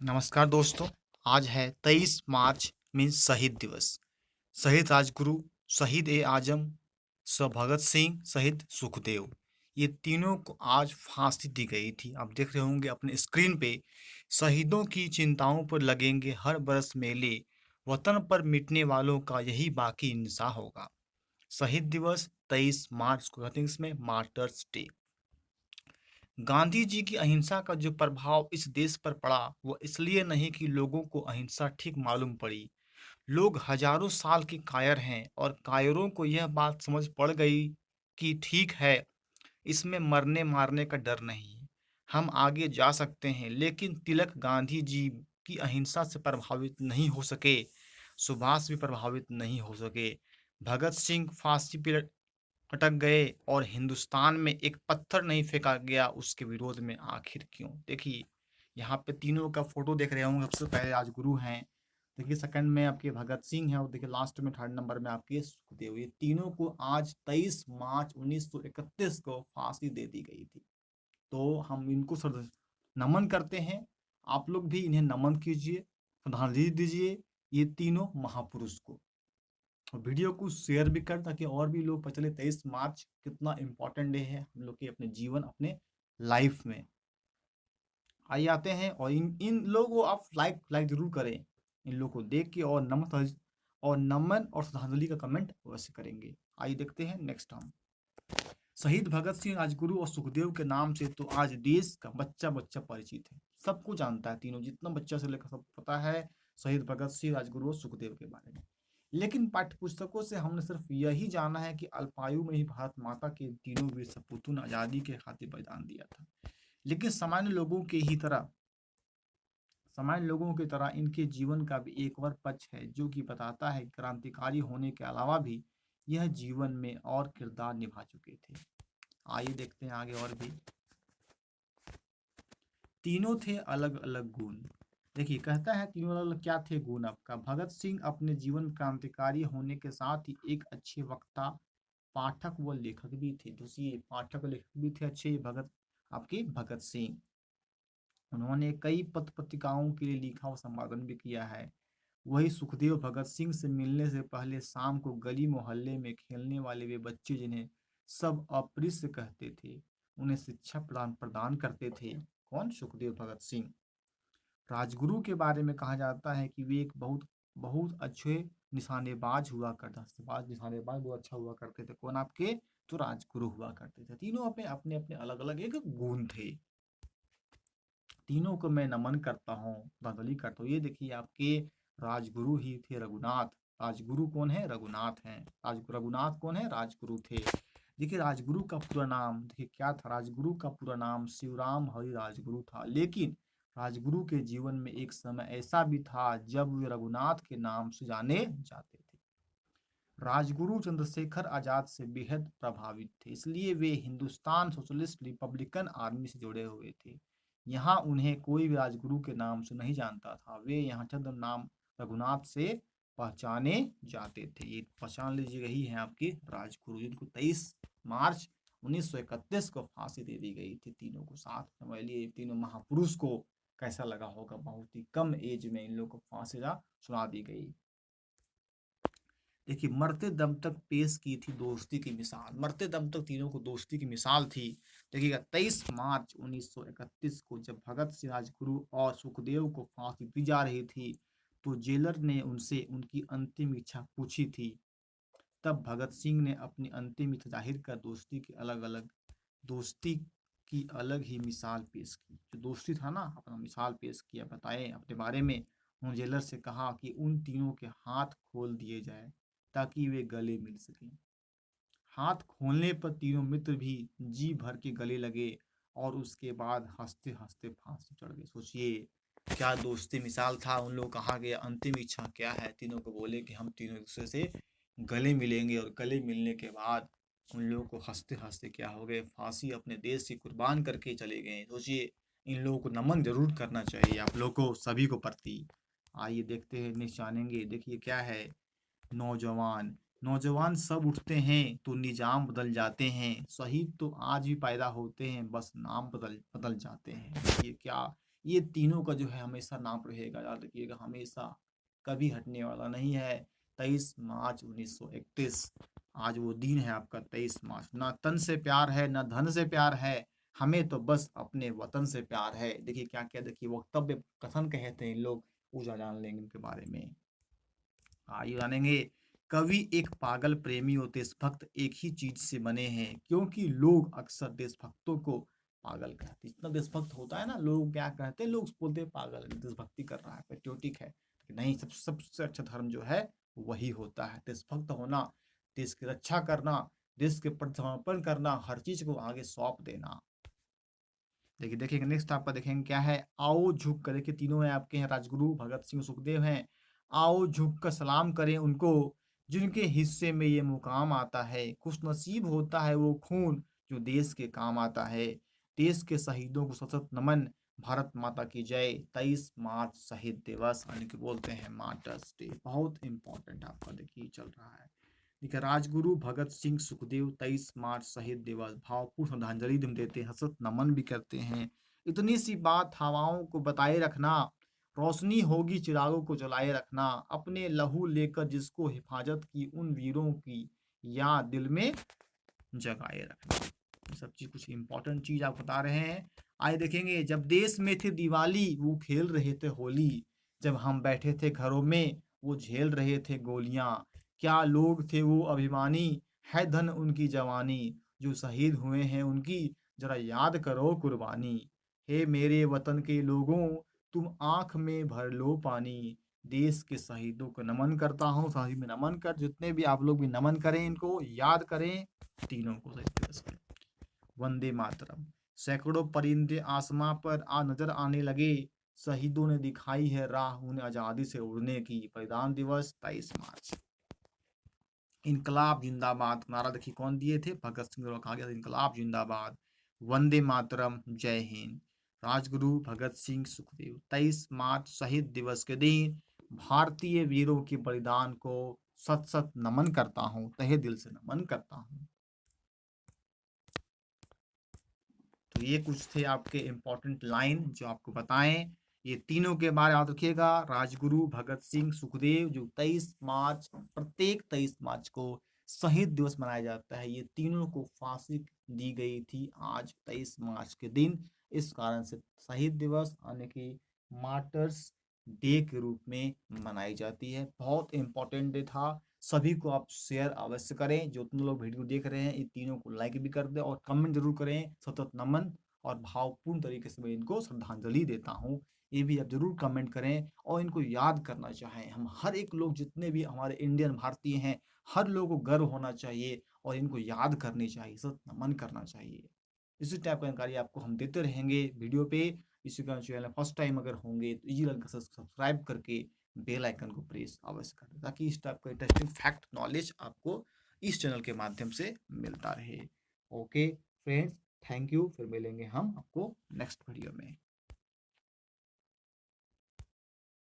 नमस्कार दोस्तों। आज है 23 मार्च मीन्स शहीद दिवस। शहीद राजगुरु, शहीद ए आजम, भगत सिंह, शहीद सुखदेव, ये तीनों को आज फांसी दी गई थी। आप देख रहे होंगे अपने स्क्रीन पे। शहीदों की चिंताओं पर लगेंगे हर बरस मेले, वतन पर मिटने वालों का यही बाकी इंसान होगा। शहीद दिवस 23 मार्च को कहते हैं, इसमें मार्टर्स डे। गांधी जी की अहिंसा का जो प्रभाव इस देश पर पड़ा वो इसलिए नहीं कि लोगों को अहिंसा ठीक मालूम पड़ी। लोग हजारों साल के कायर हैं और कायरों को यह बात समझ पड़ गई कि ठीक है, इसमें मरने मारने का डर नहीं है, हम आगे जा सकते हैं। लेकिन तिलक गांधी जी की अहिंसा से प्रभावित नहीं हो सके, सुभाष भी प्रभावित नहीं हो सके, भगत सिंह फांसी पर अटक गए और हिंदुस्तान में एक पत्थर नहीं फेंका गया उसके विरोध में। आखिर क्यों? देखिए, यहाँ पे तीनों का फोटो देख रहे होंगे। सबसे पहले राजगुरु हैं, देखिए सेकंड में आपके भगत सिंह है, और देखिए लास्ट में थर्ड नंबर में आपके सुखदेव। ये तीनों को आज 23 मार्च 1931 को फांसी दे दी गई थी। तो हम इनको नमन करते हैं। आप लोग भी इन्हें नमन कीजिए, श्रद्धांजलि दीजिए ये तीनों महापुरुष को। और वीडियो को शेयर भी कर, ताकि और भी लोग पता चले 23 मार्च कितना इंपॉर्टेंट डे है हम लोग के अपने जीवन, अपने लाइफ में। आइए आते हैं, और इन इन लोगों को आप लाइक लाइक जरूर करें। इन लोग को देख के और नमन और श्रद्धांजलि का कमेंट अवश्य करेंगे। आइए देखते हैं नेक्स्ट हम। शहीद भगत सिंह, राजगुरु और सुखदेव के नाम से तो आज देश का बच्चा बच्चा परिचित है। सबको जानता है, तीनों जितना बच्चा से लेकर सब पता है शहीद भगत सिंह, राजगुरु और सुखदेव के बारे में। लेकिन पाठ्य पुस्तकों से हमने सिर्फ यही जाना है कि अल्पायु में ही भारत माता के तीनों वीर सपूतों ने आजादी के खातिर बलिदान दिया था। लेकिन सामान्य लोगों की तरह इनके जीवन का भी एक और पक्ष है, जो कि बताता है कि क्रांतिकारी होने के अलावा भी यह जीवन में और किरदार निभा चुके थे। आइए देखते हैं आगे और भी। तीनों थे अलग अलग गुण। देखिए, कहता है तीनों अलग अलग क्या थे गुण आपका। भगत सिंह अपने जीवन में क्रांतिकारी होने के साथ ही एक अच्छे वक्ता, पाठक व लेखक भी थे। दूसरी पाठक और लेखक भी थे अच्छे भगत, आपके भगत सिंह। उन्होंने कई पत्र पत्रिकाओं के लिए लिखा और संपादन भी किया है। वही सुखदेव, भगत सिंह से मिलने से पहले शाम को गली मोहल्ले में खेलने वाले वे बच्चे जिन्हें सब अप्रिय कहते थे, उन्हें शिक्षा प्रदान प्रदान करते थे। कौन? सुखदेव, भगत सिंह। राजगुरु के बारे में कहा जाता है कि वे एक बहुत बहुत अच्छे निशानेबाज हुआ करता निशानेबाज बहुत अच्छा हुआ करते थे। कौन आपके? तो राजगुरु हुआ करते थे। तीनों अपने अपने अपने अलग अलग एक गुण थे। तीनों को मैं नमन करता हूँ, श्रद्धांजलि करता हूँ। ये देखिए आपके राजगुरु ही थे रघुनाथ। राजगुरु कौन है? रघुनाथ हैं। रघुनाथ कौन है? राजगुरु थे। देखिए राजगुरु का पूरा नाम देखिए क्या था। राजगुरु का पूरा नाम शिवराम हरि राजगुरु था। लेकिन राजगुरु के जीवन में एक समय ऐसा भी था जब वे रघुनाथ के नाम से जाने जाते थे। राजगुरु चंद्रशेखर आजाद से बेहद प्रभावित थे, इसलिए वे हिंदुस्तान सोशलिस्ट रिपब्लिकन आर्मी से जुड़े हुए थे। यहाँ उन्हें कोई भी राजगुरु के नाम से नहीं जानता था। वे यहाँ चंद्र नाम रघुनाथ से पहचाने जाते थे। ये पहचान लीजिए, यही है आपके राजगुरु, जिनको 23 मार्च 1931 को फांसी दे दी गई थी। तीनों को साथ समझ लिए। तीनों महापुरुष को कैसा लगा होगा, बहुत ही कम एज में इन लोगों को फांसी सुना दी गई। देखिए, मरते दम तक पेश की थी दोस्ती की मिसाल। मरते दम तक तीनों को दोस्ती की मिसाल थी। देखिएगा 23 मार्च 1931 को जब भगत सिंह, राजगुरु और सुखदेव को फांसी दी जा रही थी, तो जेलर ने उनसे उनकी अंतिम इच्छा पूछी थी। तब भगत सिंह ने अपनी अंतिम इच्छा जाहिर कर दोस्ती की अलग ही मिसाल पेश की। जो दोस्ती था ना, अपना मिसाल पेश किया, बताए अपने बारे में। उन जेलर से कहा कि उन तीनों के हाथ खोल दिए जाए ताकि वे गले मिल सकें। हाथ खोलने पर तीनों मित्र भी जी भर के गले लगे और उसके बाद हंसते हंसते फांसी चढ़ गए। सोचिए क्या दोस्ती मिसाल था। उन लोग कहा गया अंतिम इच्छा क्या है, तीनों को बोले कि हम तीनों एक दूसरे से गले मिलेंगे, और गले मिलने के बाद उन लोगों को हंसते हंसते क्या हो गए, फांसी अपने देश की कुर्बान करके चले गए। सोचिए, इन लोगों को नमन जरूर करना चाहिए आप लोगों को, सभी को प्रति। आइए देखते हैं, निश्चय जानेंगे। देखिए क्या है। नौजवान नौजवान सब उठते हैं तो निजाम बदल जाते हैं। शहीद तो आज भी पैदा होते हैं, बस नाम बदल बदल जाते हैं। ये क्या ये तीनों का जो है हमेशा नाम रहेगा, याद रखिएगा, हमेशा कभी हटने वाला नहीं है। 23 मार्च 1931 आज वो दिन है आपका 23 मार्च। ना तन से प्यार है, ना धन से प्यार है, हमें तो बस अपने वतन से प्यार है। देखिए क्या क्या, देखिए वक्तव्य कथन कहते हैं इन लोग, पूजा जान लेंगे इनके बारे में। आइए जानेंगे। कवि एक पागल प्रेमी और देशभक्त एक ही चीज से बने हैं, क्योंकि लोग अक्सर देशभक्तों को पागल कहते हैं। जितना देशभक्त होता है ना, लोग क्या कहते हैं, लोग बोलते हैं पागल है, देशभक्ति कर रहा है, पेट्रियोटिक है। नहीं, सबसे अच्छा धर्म जो है वही होता है देशभक्त होना, देश की रक्षा करना, देश के प्रति समर्पण करना, हर चीज को आगे सौंप देना। देखिए देखिए नेक्स्ट आपका देखेंगे क्या है। आओ झुक कर, देखिए तीनों है आपके हैं, राजगुरु भगत सिंह सुखदेव हैं। आओ झुक कर सलाम करें उनको, जिनके हिस्से में ये मुकाम आता है। खुश नसीब होता है वो खून जो देश के काम आता है। देश के शहीदों को सतत नमन, भारत माता की जय। 23 मार्च शहीद दिवस, यानी कि बोलते हैं मार्टर्स डे। बहुत इंपॉर्टेंट आपका देखिए चल रहा है। देखिए राजगुरु भगत सिंह सुखदेव 23 मार्च शहीद दिवस, भावपूर्ण श्रद्धांजलि हम देते हैं, सतत नमन भी करते हैं। इतनी सी बात हवाओं को बताए रखना, रोशनी होगी चिरागों को जलाए रखना। अपने लहू लेकर जिसको हिफाजत की, उन वीरों की याद दिल में जगाए रखना। ये सब चीज कुछ इंपॉर्टेंट चीज आप बता रहे हैं। आइए देखेंगे। जब देश में थी दिवाली वो खेल रहे थे होली, जब हम बैठे थे घरों में वो झेल रहे थे गोलियां। क्या लोग थे वो अभिमानी, है धन उनकी जवानी, जो शहीद हुए हैं उनकी जरा याद करो कुर्बानी। हे मेरे वतन के लोगों, तुम आंख में भर लो पानी। देश के शहीदों को नमन करता हूँ, शहीद में नमन कर, जितने भी आप लोग भी नमन करें, इनको याद करें तीनों को शहीद दिवस के। वंदे मातरम। सैकड़ों परिंदे आसमां पर आ नजर आने लगे, शहीदों ने दिखाई है राह उन्हें आजादी से उड़ने की। बलिदान दिवस 23 मार्च। इनकलाब जिंदाबाद नारा देखिए कौन दिए थे, भगत सिंह द्वारा कहा गया था इनकलाब जिंदाबाद। वंदे मातरम, जय हिंद। राजगुरु भगत सिंह सुखदेव 23 मार्च शहीद दिवस के दिन भारतीय वीरों के बलिदान को सत सत नमन करता हूँ, तहे दिल से नमन करता हूँ। तो ये कुछ थे आपके इम्पोर्टेंट लाइन जो आपको बताएं। ये तीनों के बारे में याद रखिएगा। राजगुरु भगत सिंह सुखदेव जो 23 मार्च, प्रत्येक 23 मार्च को शहीद दिवस मनाया जाता है। ये तीनों को फांसी दी गई थी आज 23 मार्च के दिन। इस कारण से शहीद दिवस यानी कि मार्टर्स डे के रूप में मनाई जाती है। बहुत इंपॉर्टेंट डे था। सभी को आप शेयर अवश्य करें। जो तुम लोग वीडियो देख रहे हैं इन तीनों को लाइक भी कर दें और कमेंट जरूर करें। सतत नमन और भावपूर्ण तरीके से मैं इनको श्रद्धांजलि देता हूँ, ये भी आप जरूर कमेंट करें और इनको याद करना चाहें। हम हर एक लोग जितने भी हमारे इंडियन भारतीय हैं, हर लोगों को गर्व होना चाहिए और इनको याद करनी चाहिए, सतत नमन करना चाहिए। इसी टाइप का जानकारी आपको हम देते रहेंगे वीडियो पे। इसी का चैनल फर्स्ट टाइम अगर होंगे तो इजी लर्न का सब्सक्राइब करके बेल आइकन को प्रेस अवश्य करें, ताकि इस टाइप का इंटरेस्टिंग फैक्ट नॉलेज आपको इस चैनल के माध्यम से मिलता रहे। Okay friends, thank you. फिर मिलेंगे हम आपको नेक्स्ट वीडियो में।